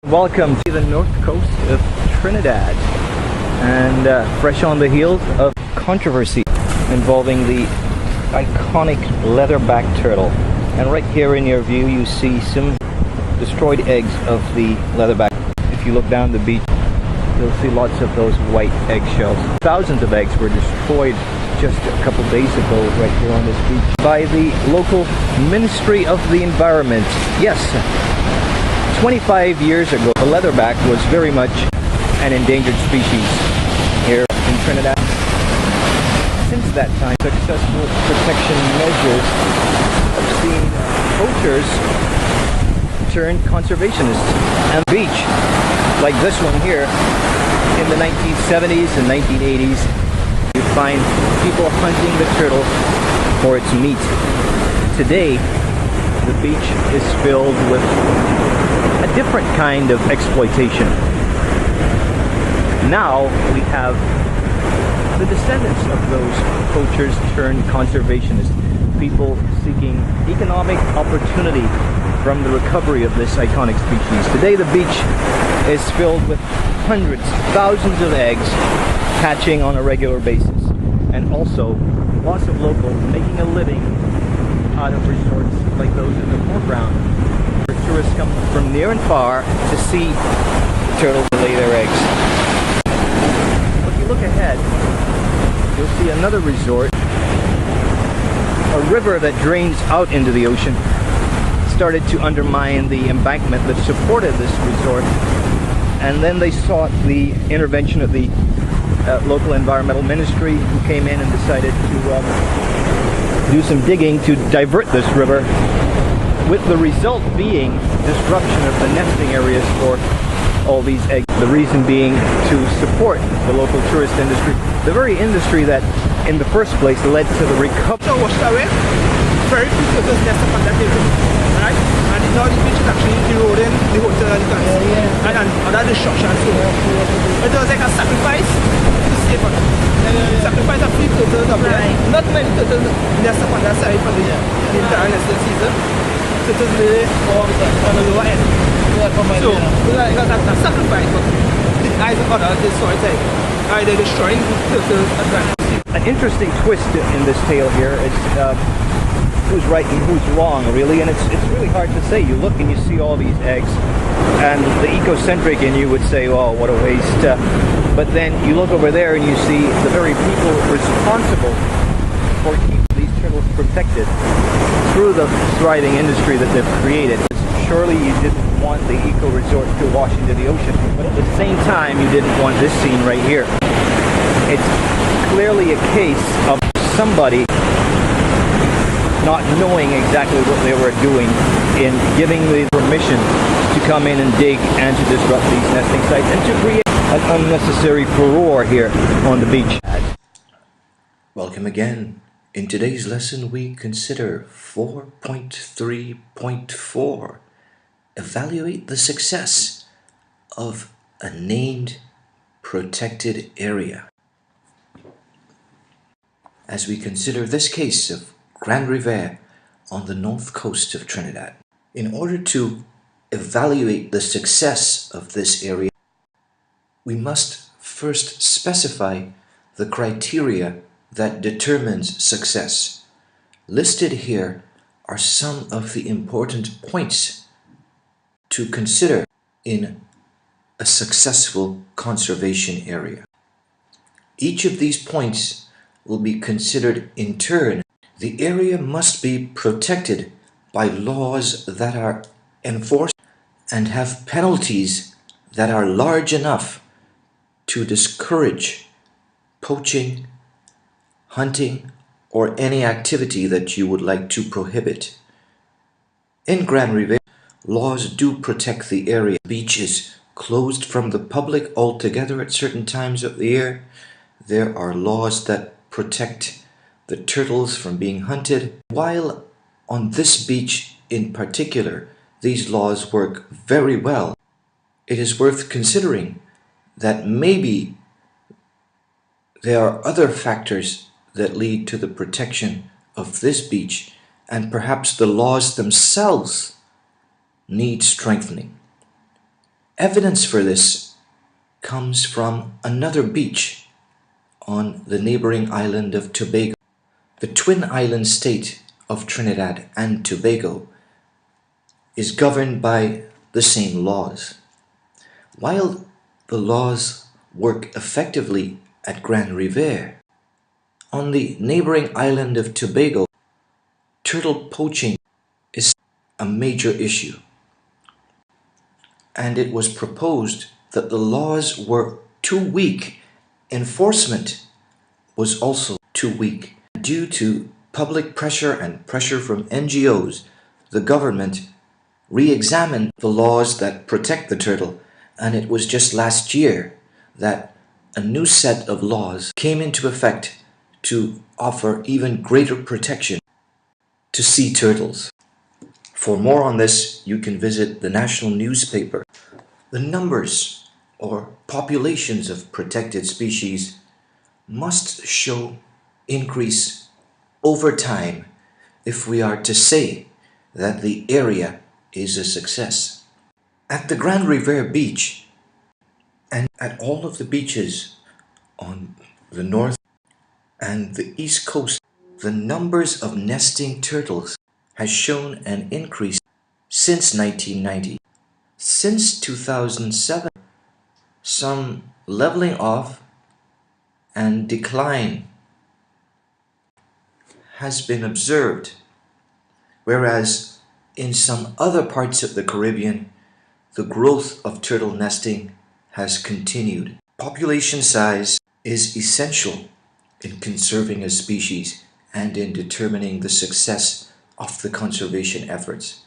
Welcome to the north coast of Trinidad, and fresh on the heels of controversy involving the iconic leatherback turtle. And right here in your view you see some destroyed eggs of the leatherback. If you look down the beach, you'll see lots of those white eggshells. Thousands of eggs were destroyed just a couple days ago right here on this beach by the local Ministry of the Environment. Yes, 25 years ago, the leatherback was very much an endangered species here in Trinidad. Since that time, successful protection measures have seen poachers turn conservationists. And the beach, like this one here, in the 1970s and 1980s, you find people hunting the turtle for its meat. Today, the beach is filled with a different kind of exploitation. Now we have the descendants of those poachers turned conservationists, people seeking economic opportunity from the recovery of this iconic species. Today the beach is filled with hundreds, thousands of eggs hatching on a regular basis, and also lots of locals making a living out of resorts like those in the foreground, where tourists come from near and far to see turtles lay their eggs. If you look ahead, you'll see another resort. A river that drains out into the ocean started to undermine the embankment that supported this resort, and then they sought the intervention of the local environmental ministry, who came in and decided to do some digging to divert this river, with the result being disruption of the nesting areas for all these eggs. The reason being to support the local tourist industry, the very industry that in the first place led to the recovery. So washed away, very few turtles nest upon that area, right? And now the beach is actually eroding the hotel and the cars, right? And other destruction too. It was like a sacrifice to save us. Sacrifice of few turtles up there. Not many turtles nest upon that side for the entire nesting season. Turtles lay on the lower end. So like a sacrifice, but the eyes of others destroy it. They're destroying turtles at that. An interesting twist in this tale here is who's right and who's wrong, really, and it's really hard to say. You look and you see all these eggs, and the ecocentric in you would say, "Oh, what a waste!" But then you look over there and you see the very people responsible for keeping these turtles protected through the thriving industry that they've created. Surely you didn't want the eco-resort to wash into the ocean, but at the same time you didn't want this scene right here. It's clearly a case of somebody not knowing exactly what they were doing in giving the permission to come in and dig and to disrupt these nesting sites and to create an unnecessary furore here on the beach. Welcome again. In today's lesson we consider 4.3.4. Evaluate the success of a named protected area. As we consider this case of Grande Riviere on the north coast of Trinidad, in order to evaluate the success of this area, we must first specify the criteria that determines success. Listed here are some of the important points to consider in a successful conservation area. Each of these points will be considered in turn. The area must be protected by laws that are enforced and have penalties that are large enough to discourage poaching, hunting, or any activity that you would like to prohibit. In Grande Riviere, laws do protect the area. The beach is closed from the public altogether at certain times of the year. There are laws that protect the turtles from being hunted. While on this beach in particular, these laws work very well, it is worth considering that maybe there are other factors that lead to the protection of this beach, and perhaps the laws themselves need strengthening. Evidence for this comes from another beach on the neighboring island of Tobago. The twin island state of Trinidad and Tobago is governed by the same laws. While the laws work effectively at Grande Riviere, on the neighboring island of Tobago, turtle poaching is a major issue. And it was proposed that the laws were too weak. Enforcement was also too weak. Due to public pressure and pressure from NGOs, the government re-examined the laws that protect the turtle, and it was just last year that a new set of laws came into effect to offer even greater protection to sea turtles. For more on this, you can visit the national newspaper. The numbers or populations of protected species must show increase over time if we are to say that the area is a success. At the Grande Riviere beach and at all of the beaches on the north and the east coast, the numbers of nesting turtles has shown an increase since 1990. Since 2007, some leveling off and decline has been observed, whereas in some other parts of the Caribbean, the growth of turtle nesting has continued. Population size is essential in conserving a species and in determining the success of the conservation efforts.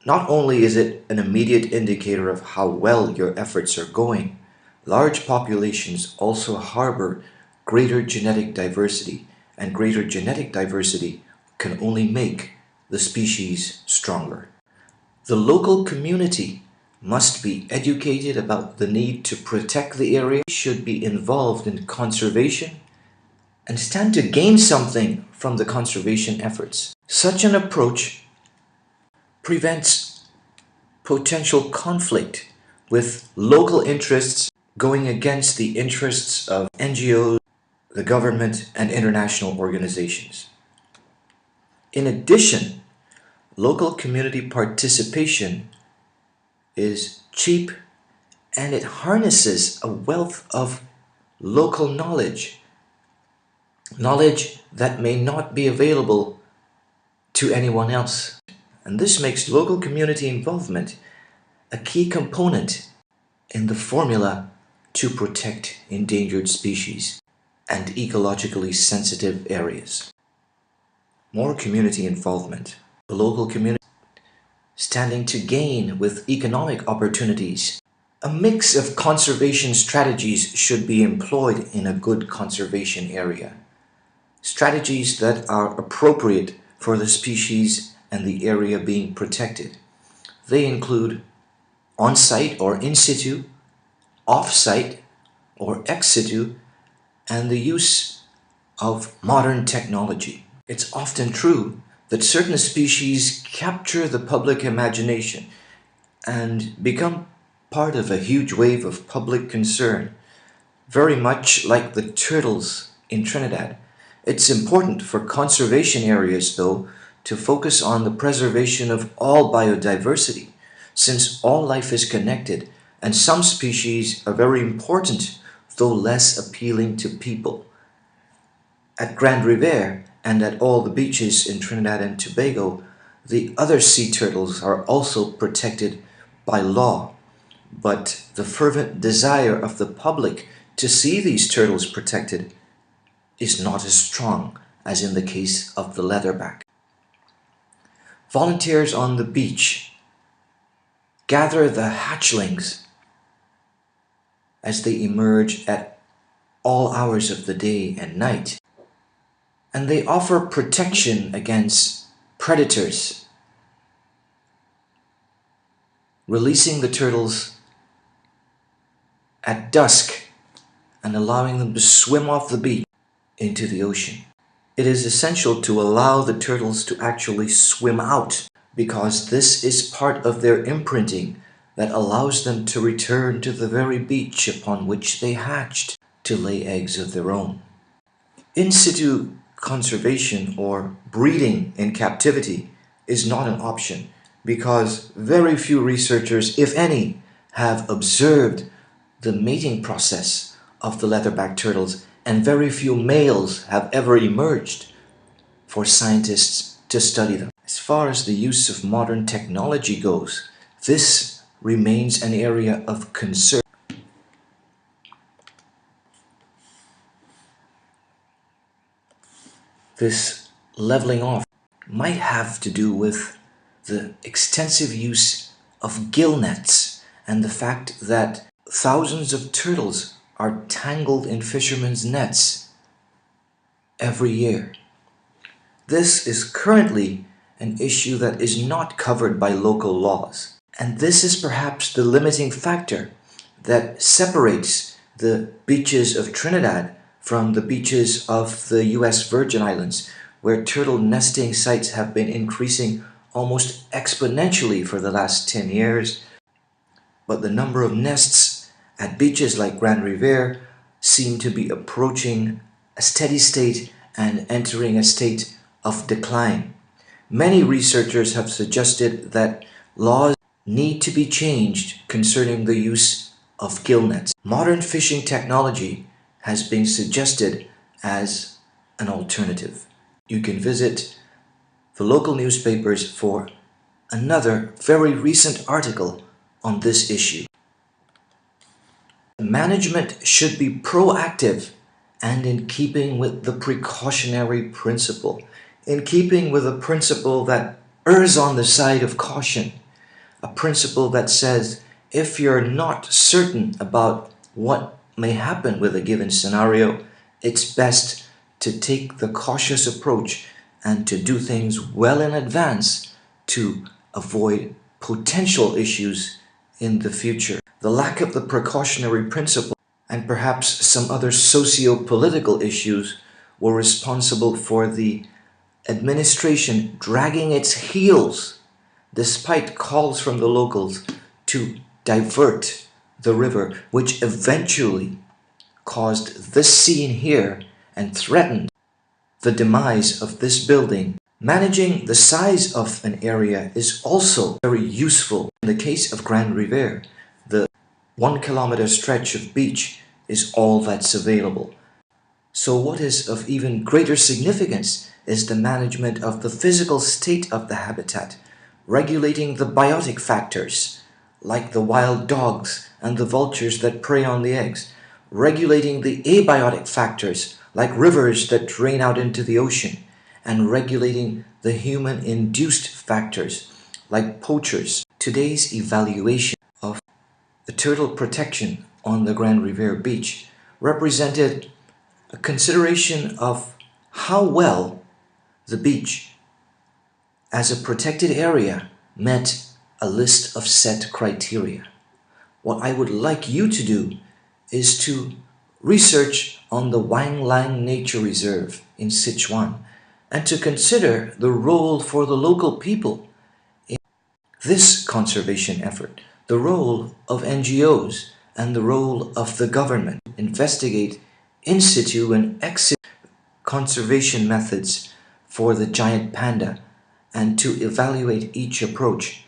Not only is it an immediate indicator of how well your efforts are going, large populations also harbor greater genetic diversity, and greater genetic diversity can only make the species stronger. The local community must be educated about the need to protect the area, should be involved in conservation, and stand to gain something from the conservation efforts. Such an approach prevents potential conflict with local interests going against the interests of NGOs, the government, and international organizations. In addition, local community participation is cheap and it harnesses a wealth of local knowledge that may not be available to anyone else. And this makes local community involvement a key component in the formula to protect endangered species and ecologically sensitive areas. More community involvement. The local community standing to gain with economic opportunities. A mix of conservation strategies should be employed in a good conservation area. Strategies that are appropriate for the species and the area being protected. They include on-site or in-situ, off-site or ex-situ, and the use of modern technology. It's often true that certain species capture the public imagination and become part of a huge wave of public concern, very much like the turtles in Trinidad. It's important for conservation areas, though, to focus on the preservation of all biodiversity, since all life is connected and some species are very important, though less appealing to people. At Grande Riviere and at all the beaches in Trinidad and Tobago, the other sea turtles are also protected by law, but the fervent desire of the public to see these turtles protected is not as strong as in the case of the leatherback. Volunteers on the beach gather the hatchlings as they emerge at all hours of the day and night, and they offer protection against predators, releasing the turtles at dusk and allowing them to swim off the beach into the ocean. It is essential to allow the turtles to actually swim out, because this is part of their imprinting that allows them to return to the very beach upon which they hatched to lay eggs of their own. In situ conservation or breeding in captivity is not an option because very few researchers, if any, have observed the mating process of the leatherback turtles, and very few males have ever emerged for scientists to study them. As far as the use of modern technology goes, this remains an area of concern. This leveling off might have to do with the extensive use of gill nets and the fact that thousands of turtles are tangled in fishermen's nets every year. This is currently an issue that is not covered by local laws. And this is perhaps the limiting factor that separates the beaches of Trinidad from the beaches of the US Virgin Islands, where turtle nesting sites have been increasing almost exponentially for the last 10 years. But the number of nests at beaches like Grande Riviere seem to be approaching a steady state and entering a state of decline. Many researchers have suggested that laws need to be changed concerning the use of gill nets. Modern fishing technology has been suggested as an alternative. You can visit the local newspapers for another very recent article on this issue. Management should be proactive and in keeping with the precautionary principle, in keeping with a principle that errs on the side of caution, a principle that says if you're not certain about what may happen with a given scenario, it's best to take the cautious approach and to do things well in advance to avoid potential issues in the future. The lack of the precautionary principle and perhaps some other socio-political issues were responsible for the administration dragging its heels despite calls from the locals to divert the river, which eventually caused this scene here and threatened the demise of this building. Managing the size of an area is also very useful. In the case of Grande Riviere, the 1 kilometer stretch of beach is all that's available. So what is of even greater significance is the management of the physical state of the habitat, regulating the biotic factors, like the wild dogs and the vultures that prey on the eggs, regulating the abiotic factors, like rivers that drain out into the ocean, and regulating the human-induced factors, like poachers. Today's evaluation of the turtle protection on the Grande Riviere beach represented a consideration of how well the beach as a protected area met a list of set criteria. What I would like you to do is to research on the Wang Lang Nature Reserve in Sichuan and to consider the role for the local people in this conservation effort, the role of NGOs and the role of the government. Investigate in situ and ex situ conservation methods for the giant panda and to evaluate each approach.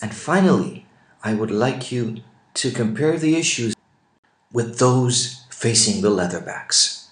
And finally, I would like you to compare the issues with those facing the leatherbacks.